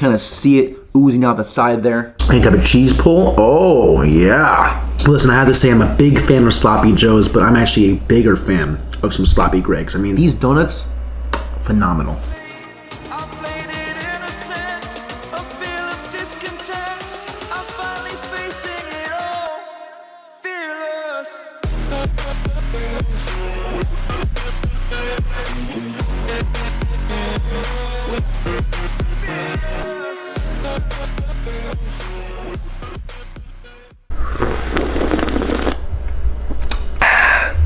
Kind of see it oozing out the side there. Any type of cheese pull? Oh, yeah. Listen, I have to say I'm a big fan of Sloppy Joe's, but I'm actually a bigger fan of some Sloppy Greg's. I mean, these donuts, phenomenal.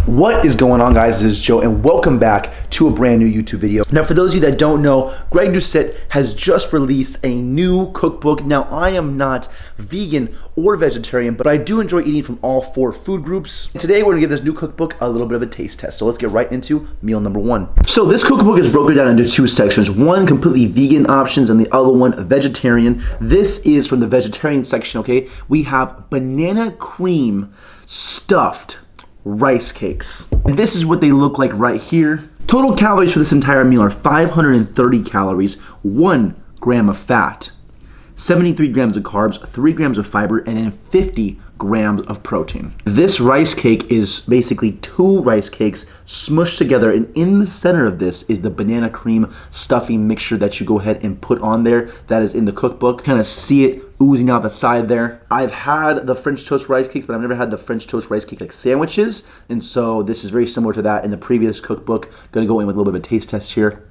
What is going on, guys? This is Joe, and welcome back to a brand new YouTube video. Now, for those of you that don't know, Greg Doucette has just released a new cookbook. Now, I am not vegan or vegetarian, but I do enjoy eating from all four food groups. Today, we're gonna give this new cookbook a little bit of a taste test. So let's get right into meal number one. So this cookbook is broken down into two sections. One completely vegan options and the other one vegetarian. This is from the vegetarian section, okay? We have banana cream stuffed rice cakes. And this is what they look like right here. Total calories for this entire meal are 530 calories, 1 gram of fat, 73 grams of carbs, 3 grams of fiber, and then 50 grams of protein. This rice cake is basically 2 rice cakes smushed together, and in the center of this is the banana cream stuffing mixture that you go ahead and put on there. That is in the cookbook. Kind of see it oozing out the side there. I've had the French toast rice cakes, but I've never had the French toast rice cake like sandwiches, and so this is very similar to that in the previous cookbook. Gonna go in with a little bit of a taste test here.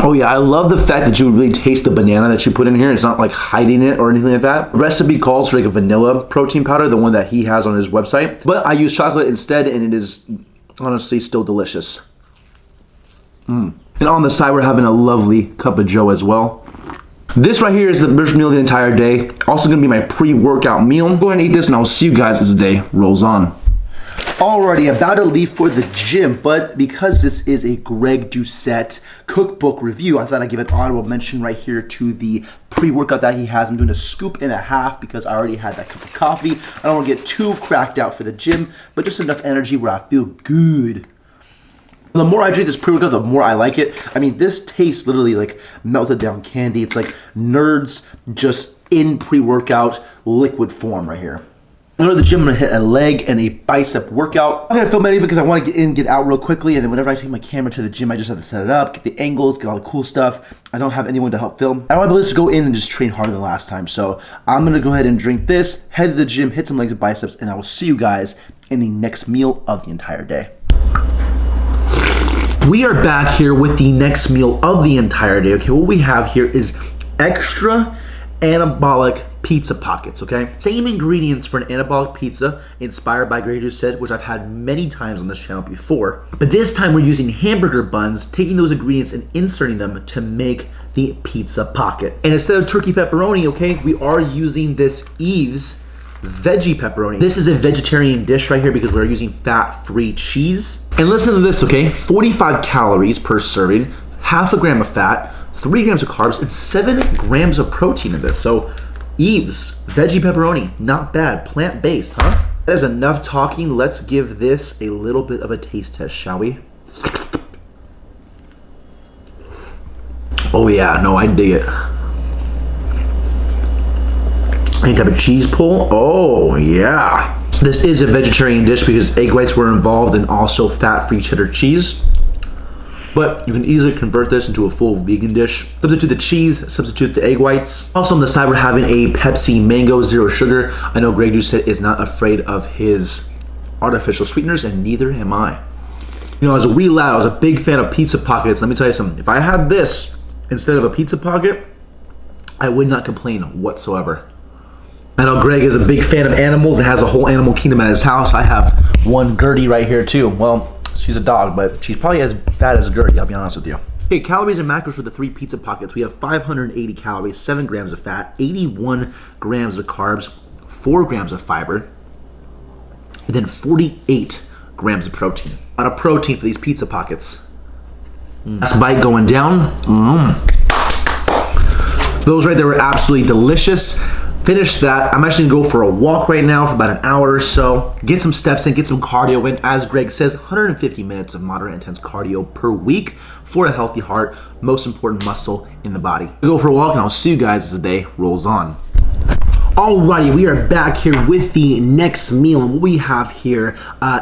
Oh yeah, I love the fact that you really taste the banana that you put in here. It's not like hiding it or anything like that. The recipe calls for like a vanilla protein powder, the one that he has on his website. But I use chocolate instead, and it is honestly still delicious. And on the side, we're having a lovely cup of Joe as well. This right here is the first meal of the entire day. Also gonna be my pre-workout meal. Go ahead and eat this, and I'll see you guys as the day rolls on. Already about to leave for the gym, but because this is a Greg Doucette cookbook review, I thought I'd give an honorable mention right here to the pre-workout that he has. I'm doing a scoop and a half because I already had that cup of coffee. I don't want to get too cracked out for the gym, but just enough energy where I feel good. The more I drink this pre-workout, the more I like it. I mean, this tastes literally like melted down candy. It's like Nerds just in pre-workout liquid form right here. I'm going to the gym, I'm going to hit a leg and a bicep workout. I'm going to film any of it because I want to get in, get out real quickly, and then whenever I take my camera to the gym, I just have to set it up, get the angles, get all the cool stuff. I don't have anyone to help film. I don't want to go in and just train harder than last time, so I'm going to go ahead and drink this, head to the gym, hit some legs and biceps, and I will see you guys in the next meal of the entire day. We are back here with the next meal of the entire day. Okay, what we have here is extra anabolic pizza pockets, okay? Same ingredients for an anabolic pizza inspired by Greg Doucette, which I've had many times on this channel before. But this time we're using hamburger buns, taking those ingredients and inserting them to make the pizza pocket. And instead of turkey pepperoni, okay, we are using this Eve's veggie pepperoni. This is a vegetarian dish right here because we're using fat-free cheese. And listen to this, okay? 45 calories per serving, half a gram of fat, 3 grams of carbs, and 7 grams of protein in this. So Eve's veggie pepperoni, not bad, plant-based, huh? That is enough talking. Let's give this a little bit of a taste test, shall we? Oh yeah, no, I dig it. Any type of cheese pull? Oh yeah. This is a vegetarian dish because egg whites were involved and also fat-free cheddar cheese. But you can easily convert this into a full vegan dish. Substitute the cheese, substitute the egg whites. Also on the side, we're having a Pepsi Mango Zero Sugar. I know Greg Doucette is not afraid of his artificial sweeteners, and neither am I. You know, as a wee lad, I was a big fan of pizza pockets. Let me tell you something. If I had this instead of a pizza pocket, I would not complain whatsoever. I know Greg is a big fan of animals and has a whole animal kingdom at his house. I have one Gertie right here too. Well, she's a dog, but she's probably as fat as Gertie, I'll be honest with you. Okay, calories and macros for the 3 pizza pockets. We have 580 calories, 7 grams of fat, 81 grams of carbs, 4 grams of fiber, and then 48 grams of protein. A lot of protein for these pizza pockets. Last bite going down. Those right there were absolutely delicious. Finish that. I'm actually gonna go for a walk right now for about an hour or so. Get some steps in, get some cardio in. As Greg says, 150 minutes of moderate intense cardio per week for a healthy heart, most important muscle in the body. We'll go for a walk and I'll see you guys as the day rolls on. Alrighty, we are back here with the next meal, and what we have here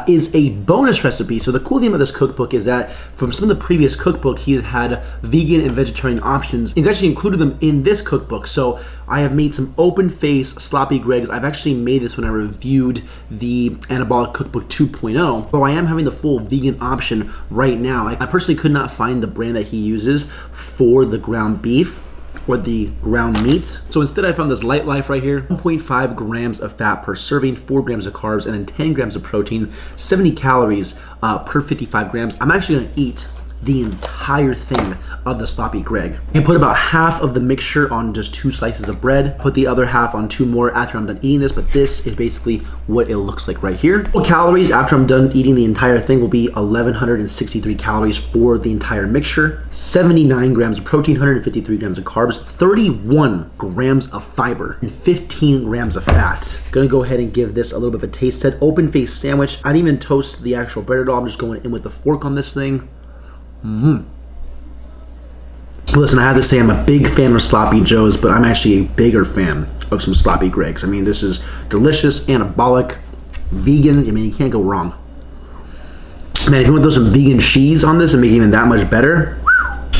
is a bonus recipe. So the cool thing about this cookbook is that from some of the previous cookbook, he had vegan and vegetarian options. He's actually included them in this cookbook. So I have made some open face sloppy Gregs. I've actually made this when I reviewed the Anabolic Cookbook 2.0, but I am having the full vegan option right now. I personally could not find the brand that he uses for the ground beef or the ground meat. So instead I found this Light Life right here, 1.5 grams of fat per serving, 4 grams of carbs, and then 10 grams of protein, 70 calories per 55 grams. I'm actually gonna eat the entire thing of the sloppy Greg. And put about half of the mixture on just 2 slices of bread, put the other half on 2 more after I'm done eating this, but this is basically what it looks like right here. Calories after I'm done eating the entire thing will be 1,163 calories for the entire mixture, 79 grams of protein, 153 grams of carbs, 31 grams of fiber, and 15 grams of fat. Gonna go ahead and give this a little bit of a taste test. Open face sandwich. I didn't even toast the actual bread at all. I'm just going in with the fork on this thing. Listen, I have to say I'm a big fan of Sloppy Joe's, but I'm actually a bigger fan of some sloppy Gregs. I mean, this is delicious, anabolic, vegan. I mean, you can't go wrong. Man, if you want to throw some vegan cheese on this and make it even that much better.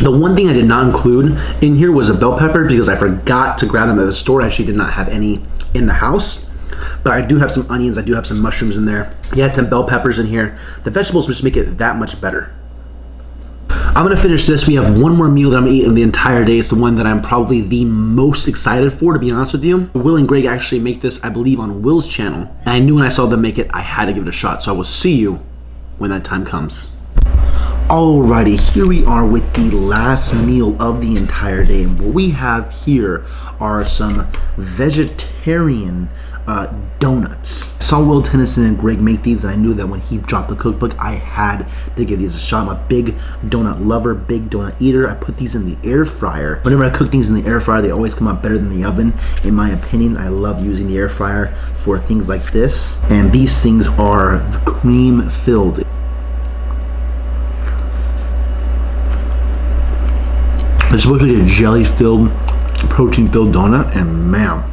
The one thing I did not include in here was a bell pepper because I forgot to grab them at the store. I actually did not have any in the house. But I do have some onions, I do have some mushrooms in there. Yeah, some bell peppers in here. The vegetables just make it that much better. I'm gonna finish this. We have one more meal that I'm gonna eat in the entire day. It's the one that I'm probably the most excited for, to be honest with you. Will and Greg actually make this, I believe, on Will's channel. And I knew when I saw them make it, I had to give it a shot. So I will see you when that time comes. Alrighty, here we are with the last meal of the entire day. And what we have here are some vegetarian donuts. I saw Will Tennyson and Greg make these, and I knew that when he dropped the cookbook, I had to give these a shot. I'm a big donut lover, big donut eater. I put these in the air fryer. Whenever I cook things in the air fryer, they always come out better than the oven. In my opinion, I love using the air fryer for things like this. And these things are cream filled. It's supposed to be a jelly-filled, protein-filled donut, and man.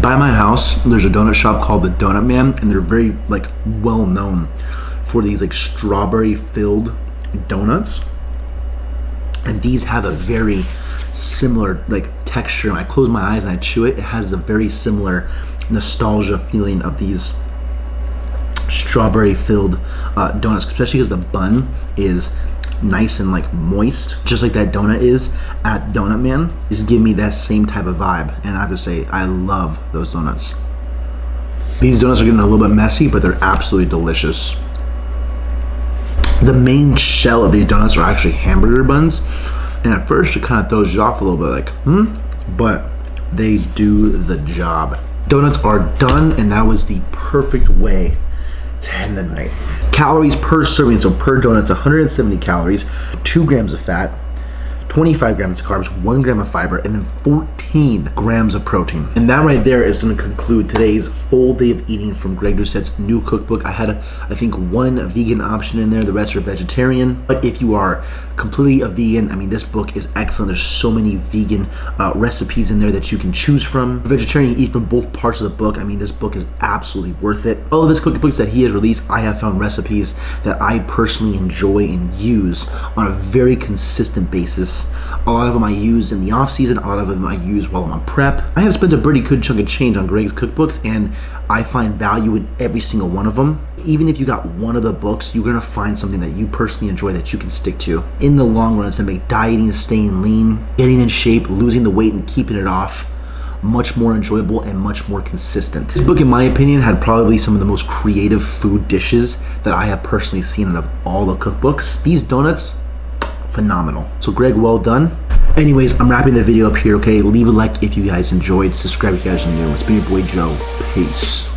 By my house, there's a donut shop called the Donut Man, and they're very well known for these strawberry-filled donuts. And these have a very similar texture. When I close my eyes and I chew it, it has a very similar nostalgia feeling of these strawberry-filled donuts, especially because the bun is nice and moist, just like that donut is at Donut Man. These give me that same type of vibe, and I have to say I love those donuts. These donuts are getting a little bit messy, but they're absolutely delicious. The main shell of these donuts are actually hamburger buns, and at first it kind of throws you off a little bit, but they do the job. Donuts are done, and that was the perfect way to end the night. Calories per serving, so per donut's 170 calories, 2 grams of fat, 25 grams of carbs, 1 gram of fiber, and then 14 grams of protein. And that right there is going to conclude today's full day of eating from Greg Doucette's new cookbook. I had, I think, 1 vegan option in there, the rest are vegetarian. But if you are completely a vegan, I mean, this book is excellent. There's so many vegan recipes in there that you can choose from. For vegetarian, you eat from both parts of the book. I mean, this book is absolutely worth it. All of his cookbooks that he has released, I have found recipes that I personally enjoy and use on a very consistent basis. A lot of them I use in the off season, a lot of them I use while I'm on prep. I have spent a pretty good chunk of change on Greg's cookbooks, and I find value in every single one of them. Even if you got one of the books, you're gonna find something that you personally enjoy that you can stick to. In the long run, it's gonna make dieting, staying lean, getting in shape, losing the weight, and keeping it off much more enjoyable and much more consistent. This book, in my opinion, had probably some of the most creative food dishes that I have personally seen out of all the cookbooks. These donuts, phenomenal. So Greg, well done. Anyways, I'm wrapping the video up here, okay? Leave a like if you guys enjoyed. Subscribe if you guys are new. It's been your boy Joe. Peace.